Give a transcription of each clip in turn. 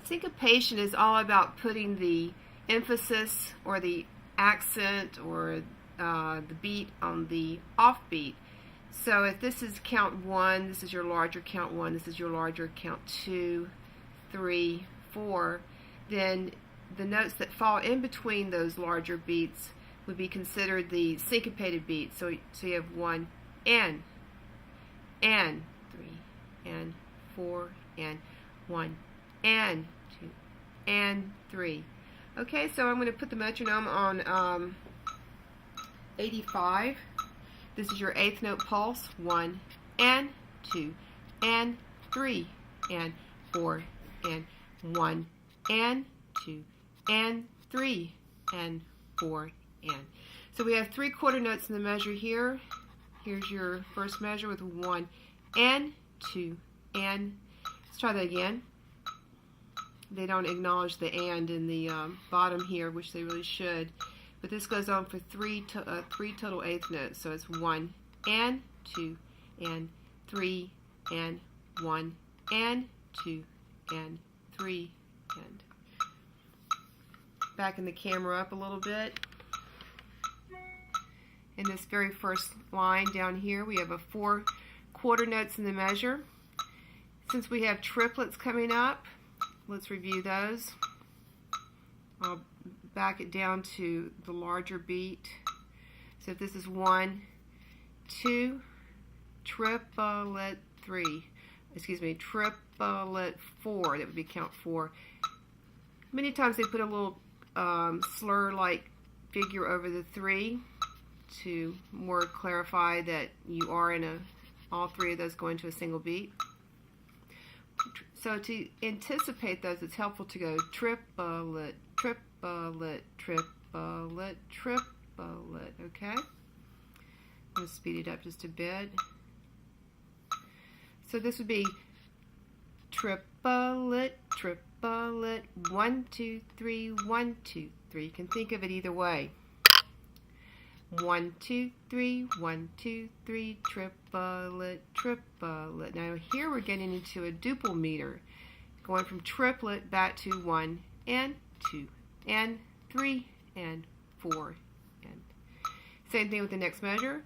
Syncopation is all about putting the emphasis or the accent or the beat on the offbeat. So if this is count 1, this is your larger count 1, this is your larger count 2, 3, 4, then the notes that fall in between those larger beats would be considered the syncopated beat. So you have 1 and 3 and 4 and 1 and 2 and 3. Okay, so I'm going to put the metronome on 85. This is your eighth note pulse. 1 and 2 and 3 and 4 and 1 and 2 and 3 and 4 and. So we have 3/4 notes in the measure here. Here's your first measure with 1 and 2 and. Let's try that again. They don't acknowledge the and in the bottom here, which they really should. But this goes on for three total eighth notes. So it's 1 and 2 and 3 and 1 and 2 and 3 and. Backing the camera up a little bit. In this very first line down here, we have 4/4 notes in the measure. Since we have triplets coming up, let's review those. I'll back it down to the larger beat. So if this is 1, 2, triplet 3, triplet 4, that would be count 4. Many times they put a little slur-like figure over the 3 to more clarify that you are in all 3 of those go into a single beat. So to anticipate those, it's helpful to go triplet, triplet, triplet, triplet, okay? I'm going to speed it up just a bit. So this would be triplet, triplet, 1, 2, 3, 1, 2, 3. You can think of it either way. 1, 2, 3, 1, 2, 3, triplet, triplet. Now here we're getting into a duple meter, going from triplet back to 1 and 2 and 3 and 4 and. Same thing with the next measure.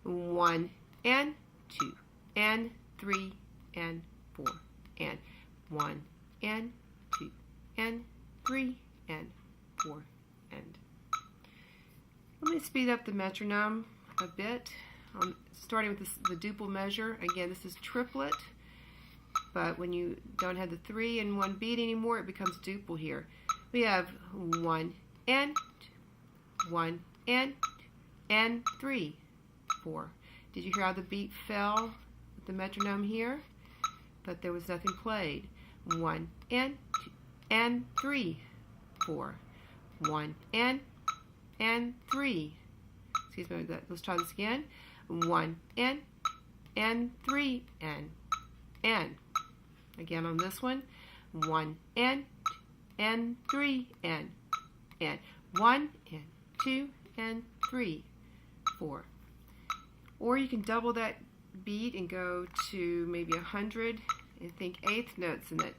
1 and 2 and 3 and 4 and 1 and 2 and 3 and 4 and. Let me speed up the metronome a bit. Starting with the duple measure. Again, this is triplet, but when you don't have the 3 in one beat anymore, it becomes duple here. We have 1 and 2, 1 and 2 and 3, 4. Did you hear how the beat fell with the metronome here? But there was nothing played. 1 and 2 and 3, 4. 1 and 3. Excuse me, let's try this again. 1 and 3 and. Again on this one. 1 and 2 and 3 and. 1 and 2 and 3, 4. Or you can double that beat and go to maybe 100 and think eighth notes in that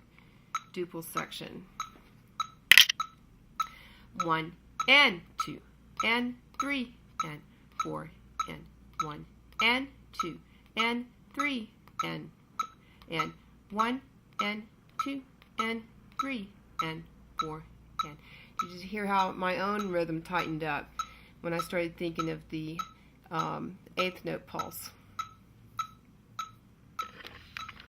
duple section. 1 and 2 and 3 and 4 and 1 and 2 and 3 and 1 and 2 and 3 and 4 and. Did you hear how my own rhythm tightened up when I started thinking of the eighth note pulse?